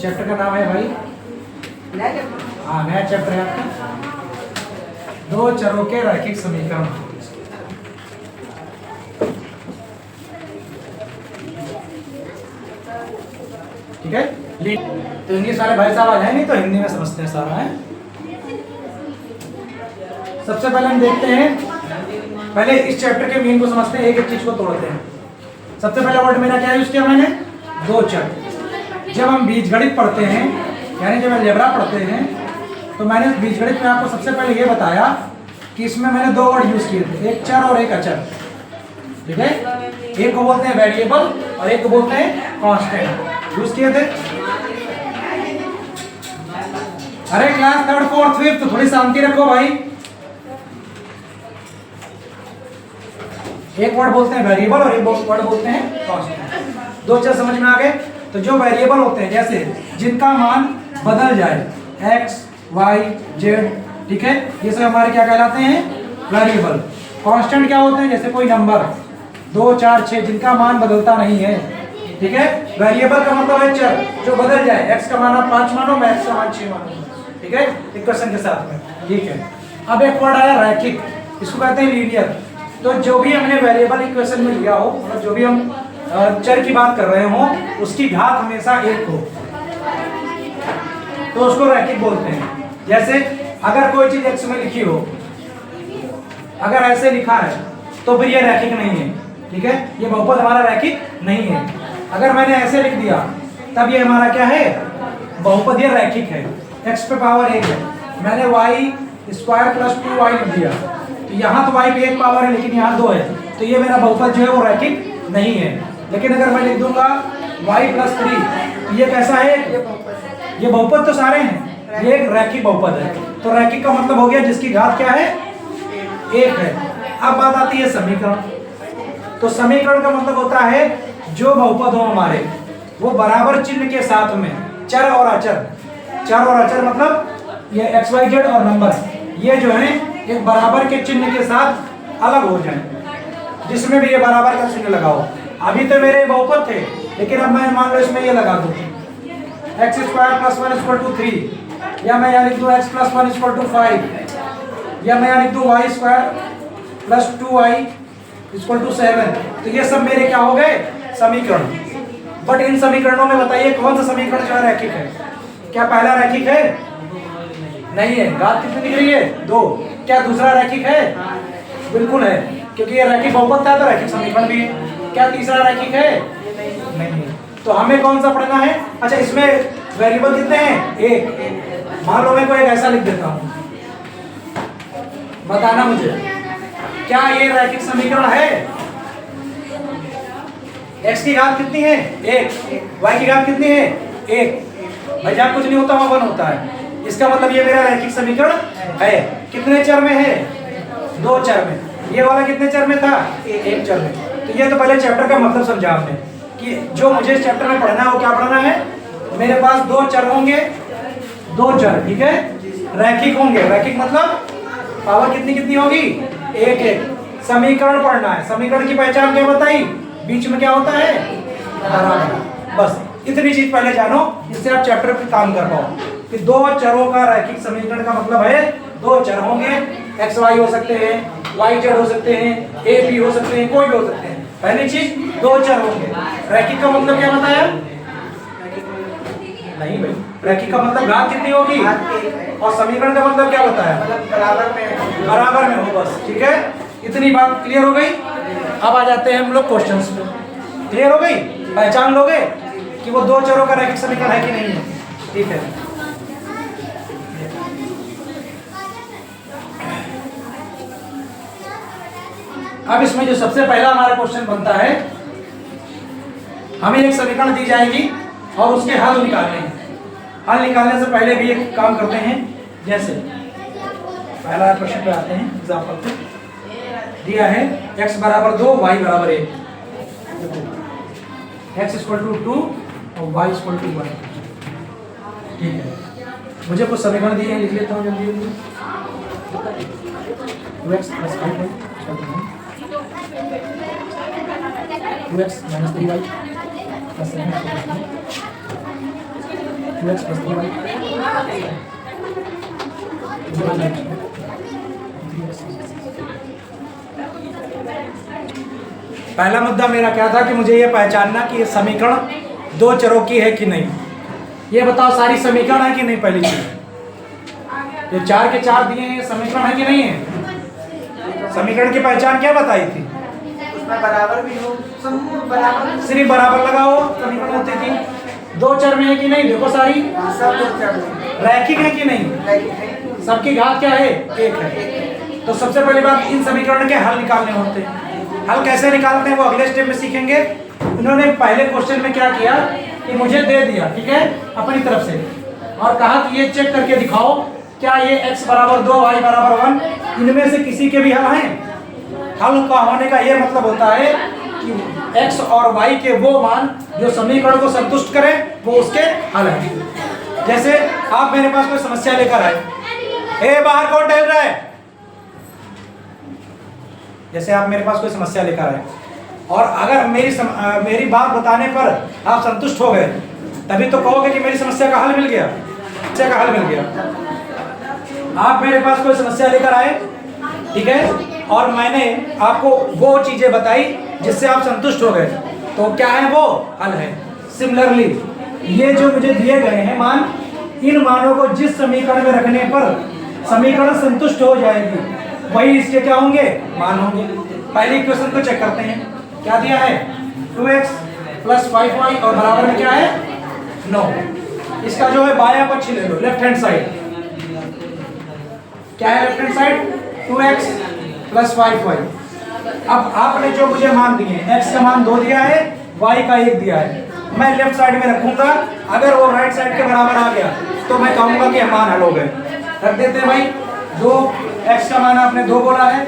Chapter का नाम है भाई, हाँ नया चैप्टर है आपका, दो चरों के रैखिक समीकरण। ठीक है, तो इंग्लिश वाले भाई साहब आज है नहीं तो हिंदी में समझते हैं सारा है। सबसे पहले हम देखते हैं, पहले इस चैप्टर के मीन को समझते हैं, एक एक चीज को तोड़ते हैं। सबसे पहला वर्ड मेरा क्या यूज किया मैंने, दो चर। जब हम बीजगणित पढ़ते हैं यानी जब अलजेब्रा पढ़ते हैं तो मैंने बीजगणित में आपको सबसे पहले ये बताया कि इसमें मैंने दो वर्ड यूज किए थे, एक चर और एक अचर। ठीक है, एक को बोलते हैं वेरिएबल और एक को बोलते हैं कांस्टेंट, यूज किए थे। अरे क्लास थर्ड फोर्थ फिफ्थ थोड़ी शांति रखो भाई। एक वर्ड बोलते हैं वेरिएबल और एक वर्ड बोलते हैं कांस्टेंट। दो चर समझ में आ गए। तो जो वेरिएबल होते हैं जैसे जिनका मान बदल जाए, x, y, z, ठीक है, ये सब हमारे क्या कहलाते हैं, वेरिएबल। कांस्टेंट क्या होते हैं, जैसे कोई नंबर 2, 4, 6 जिनका मान बदलता नहीं है। ठीक है, वेरिएबल का मतलब है चर जो बदल जाए, x का मान आप 5 मानो, मैं x का मान 6 मानो। ठीक है, इक्वेशन के साथ में। ठीक है, अब एक वर्ड आया रैखिक, इसको कहते हैं लीनियर। तो जो भी हमने वेरिएबल इक्वेशन में लिया हो, मतलब जो भी हम चर की बात कर रहे हो, उसकी घात हमेशा एक हो तो उसको रैखिक बोलते हैं। जैसे अगर कोई चीज x में लिखी हो, अगर ऐसे लिखा है तो फिर ये रैखिक नहीं है। ठीक है, ये बहुपद हमारा रैखिक नहीं है। अगर मैंने ऐसे लिख दिया तब ये हमारा क्या है, बहुपद, ये रैखिक है। x पे पावर 1 है, मैंने y स्क्वायर प्लस 2y लिख दिया तो यहाँ तो y पे 1 पावर है लेकिन यहाँ 2 है, तो ये मेरा बहुपद जो है वो रैखिक नहीं है। लेकिन अगर मैं लिख दूंगा y प्लस 3, ये कैसा है, ये बहुपद तो सारे हैं, ये एक रैखिक बहुपद है। तो रैखिक का मतलब हो गया जिसकी घात क्या है, 1 है। अब बात आती है समीकरण। तो समीकरण का मतलब होता है जो बहुपद हो हमारे वो बराबर चिन्ह के साथ में चर और अचर, चर और अचर मतलब ये x, y, z और नंबर, ये जो है एक बराबर के चिन्ह के साथ अलग हो जाए, जिसमें भी ये बराबर का चिन्ह लगाओ। अभी तो मेरे बहुपद थे लेकिन अब मैं मान लो इसमें ये लगा दूं x square plus 1 equal to 3, या मैं यहाँ लिख दूं x प्लस 1 इक्वल टू 5, या मैं यहाँ लिख दूं y square plus 2y equal to 7। तो ये सब मेरे क्या हो गए, समीकरण। बट इन समीकरणों में बताइए कौन सा समीकरण जो है रैखिक है। क्या पहला रैखिक है, नहीं है। घात कितनी दिख रही है, 2। क्या दूसरा रैखिक है, बिल्कुल है, क्योंकि ये रैखिक बहुपद था तो रैखिक समीकरण भी है। क्या तीसरा रैखिक है, नहीं है। तो हमें कौन सा पढ़ना है, अच्छा इसमें वेरिएबल कितने हैं, 1। मान लो मैं कोई ऐसा लिख देता हूँ, बताना मुझे क्या ये रैखिक समीकरण है। x की घात कितनी है, 1, y की घात कितनी है, 1। भाई जहाँ कुछ नहीं होता वहाँ 1 होता है, इसका मतलब ये मेरा रैखिक समीकरण है। कितने चर में है, 2 चर में। ये वाला कितने चर में था, 1 चर में। तो ये तो पहले चैप्टर का मतलब समझा आपने कि जो मुझे इस चैप्टर में पढ़ना है वो क्या पढ़ना है, मेरे पास 2 चर होंगे, 2 चर, ठीक है, रैखिक होंगे। रैखिक मतलब पावर कितनी कितनी होगी, 1 1। समीकरण पढ़ना है, समीकरण की पहचान क्या बताई, बीच में क्या होता है, बराबर। बस इतनी चीज पहले जानो, इससे आप चैप्टर पे काम कर पाओ कि 2 चरों का रैखिक समीकरण का मतलब है 2 चर होंगे, x y हो सकते हैं, y z हो सकते हैं, a b हो सकते हैं, कोई भी हो सकते हैं। पहली चीज 2 चर होंगे। रैखिक का मतलब क्या बताया, नहीं भाई, रैखिक का मतलब घात कितनी होगी, और समीकरण का मतलब क्या बताया, बराबर में हो। बस ठीक है, इतनी बात क्लियर हो गई। अब आ जाते हैं हम लोग क्वेश्चंस पे। क्लियर हो गई, पहचान लोगे कि वो 2 चरों का रैखिक समीकरण है कि नहीं है। ठीक है, अब इसमें जो सबसे पहला हमारा क्वेश्चन बनता है, हमें एक समीकरण दी जाएगी और उसके हल निकालने हैं। हल निकालने से पहले भी एक काम करते हैं, जैसे पहला प्रश्न पे आते हैं। एग्जांपल पे दिया है x बराबर 2, y बराबर 1, x इक्वल टू 2 और y इक्वल टू 1। ठीक है, मुझे कुछ समीकरण दिए हैं, लिख लेता हूँ जल्दी जल्दी। 2x plus 5y 2x minus 3y plus 7। 2x + 3y। पहला मुद्दा मेरा क्या था कि मुझे ये पहचानना कि ये समीकरण दो चरों की है कि नहीं। ये बताओ सारी समीकरण है कि नहीं। पहली चीज ये 4 के 4 दिए हैं, ये समीकरण है कि नहीं है। समीकरण की पहचान क्या बताई थी। उसमें बराबर भी हो, समूह बराबर, सिर्फ बराबर लगाओ समीकरण होती थी। दो चर में है कि नहीं, देखो सारी सब लोग क्या बोलेंगे? रैखिक है कि नहीं। सबकी घात क्या है, 1 है। तो सबसे पहली बात इन समीकरण के हल निकालने होते हैं। हल कैसे निकालते हैं वो अगले स्टेप में सीखेंगे। इन्होंने पहले क्वेश्चन में क्या किया कि मुझे दे दिया, ठीक है, अपनी तरफ से, और कहा कि ये चेक करके दिखाओ क्या ये x = 2 y = 1 इनमें से किसी के भी हल हैं। हल का होने का ये मतलब होता है कि x और y के वो मान जो समीकरण को संतुष्ट करें वो उसके हल हैं। जैसे आप मेरे पास कोई समस्या लेकर आए, बाहर कौन टहल रहा है। जैसे आप मेरे पास कोई समस्या लेकर आए और अगर मेरी बात बताने पर आप संतुष्ट हो गए तभी तो कहोगे कि मेरी समस्या का हल मिल गया। समस्या का हल मिल गया। आप मेरे पास कोई समस्या लेकर आए, ठीक है, और मैंने आपको वो चीजें बताई जिससे आप संतुष्ट हो गए, तो क्या है वो हल है। सिमिलरली ये जो मुझे दिए गए हैं मान, इन मानों को जिस समीकरण में रखने पर समीकरण संतुष्ट हो जाएगी वही इसके क्या होंगे, मान होंगे। पहले इक्वेशन को चेक करते हैं। क्या दिया है, 2x + 5y और बराबर में क्या है 9। इसका जो है बायां पक्ष ले लो, लेफ्ट हैंड साइड। क्या है left hand side, 2x + 5y। अब आपने जो मुझे मान दिए, x का मान 2 दिया है, y का 1 दिया है, मैं लेफ्ट साइड में रखूंगा। अगर वो राइट साइड के बराबर आ गया तो मैं कहूंगा कि मान हल हो गए। रख देते हैं भाई। 2 x का मान आपने 2 बोला है,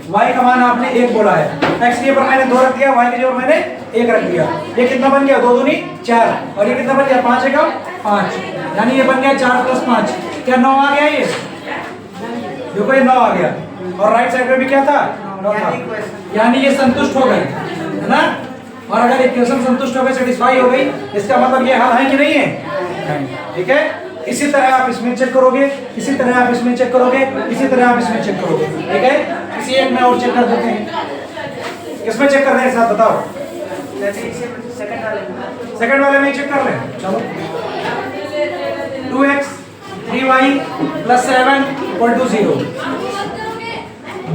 y का मान आपने 1 बोला है। x के ऊपर मैंने 2 रख दिया, y के ऊपर मैंने 1 रख दिया। ये कितना बन गया, 2 दूनी 4, और ये कितना बन गया, 5 का 5, यानी ये बन गया 4 + 5। क्या 9 आ गया ये, देखो ये 9 आ गया। और राइट साइड में भी क्या था, 9 था, यानी ये संतुष्ट हो गए, है ना। और अगर इक्वेशन संतुष्ट हो गए, सेटिस्फाई हो गई, इसका मतलब ये हल है कि नहीं है, ठीक है। इसी तरह आप इसमें चेक करोगे, इसी तरह आप इसमें चेक करोगे, इसी तरह आप इसमें चेक करोगे, ठीक है। किसी एक में और चेक कर देते हैं। किसमें चेक करने के साथ बताओ, सेकंड वाले में चेक कर लें। चलो 2x 3y + 7 = 0।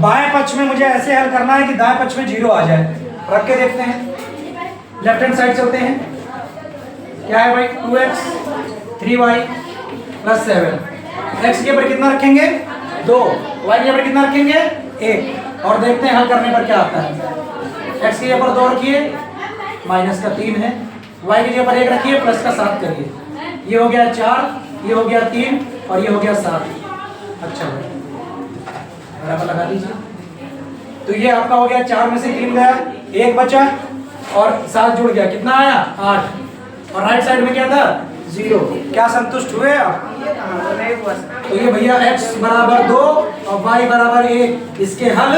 बाएं पक्ष में मुझे ऐसे हल करना है कि दाएं पक्ष में 0 आ जाए। रख के देखते हैं, लेफ्ट हैंड साइड चलते हैं। क्या है भाई, 2x 3y + 7। x के ऊपर कितना रखेंगे, 2, y के ऊपर कितना रखेंगे, 1, और देखते हैं हल करने पर क्या आता है। x के ऊपर 2 रखिए, -3 है, y के ऊपर 1 रखिए, +7 करिए। ये हो गया 4, ये हो गया 3 और ये हो गया 7। अच्छा बराबर लगा दीजिए। तो ये आपका हो गया 4 में से 3 गया, 1 बचा और 7 जुड़ गया, कितना आया 8। और राइट साइड में क्या था, 0। क्या संतुष्ट हुए आप, तो ये भैया x = 2 और y = 1 इसके हल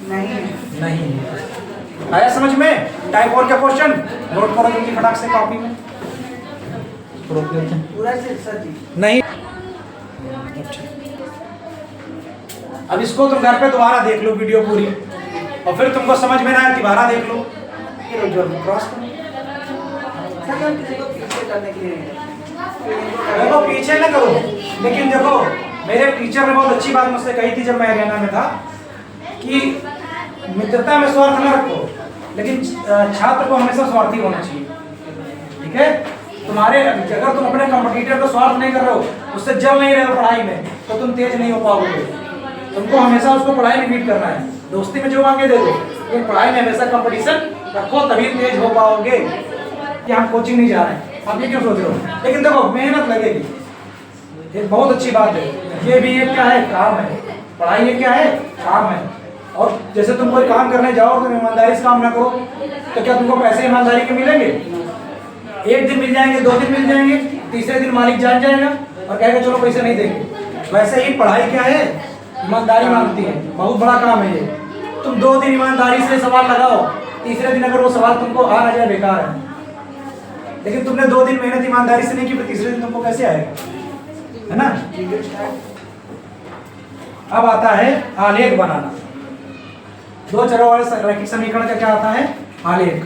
नहीं। आया समझ में। टाइप 4 का क्वेश्चन नोट करो जल्दी फटाक से कॉपी में, रोक देते हैं पूरा सर जी नहीं। अब इसको तुम घर पे दोबारा देख लो वीडियो पूरी, और फिर तुमको समझ में ना आए दोबारा देख लो। ये लो क्रॉस करो, किसी को पीछे करने के लिए देखो पीछे ना करो। लेकिन देखो मेरे टीचर ने बहुत अच्छी बात मुझसे कही थी जब मैं हरियाणा में था कि मित्रता में स्वार्थ न रखो, लेकिन छात्र को हमेशा स्वार्थी होना चाहिए, ठीक है। तुम्हारे अगर तुम अपने कॉम्पिटिटर को स्वार्थ नहीं कर रहे हो, उससे जल नहीं रहे हो पढ़ाई में, तो तुम तेज नहीं हो पाओगे। तुमको हमेशा उसको पढ़ाई में बीट करना है। दोस्ती में जो आगे दे दो, लेकिन पढ़ाई में हमेशा कंपटीशन रखो, तभी तेज हो पाओगे। कि हम कोचिंग नहीं जा रहे हैं, आप ये क्यों सोच रहे हो, लेकिन देखो मेहनत लगेगी, ये बहुत अच्छी बात है। ये भी एक क्या है, काम है। पढ़ाई ये क्या है, काम है। और जैसे तुम कोई काम करने जाओ तो ईमानदारी से काम ना करो, तो क्या तुमको पैसे ईमानदारी के मिलेंगे? एक दिन मिल जाएंगे, 2 दिन मिल जाएंगे, तीसरे दिन मालिक जान जाएगा और कहेगा चलो पैसे नहीं देंगे। वैसे ही पढ़ाई क्या है, ईमानदारी मांगती है, बहुत बड़ा काम है ये। तुम 2 दिन ईमानदारी से सवाल लगाओ, तीसरे दिन अगर वो सवाल तुमको आ ना जाए, बेकार है। लेकिन तुमने 2 दिन मेहनत ईमानदारी से नहीं की, फिर तीसरे दिन तुमको कैसे आएगा, है ना। अब आता है आलेख बनाना। 2 चरों वाले रैखिक समीकरण का क्या आता है, आलेख।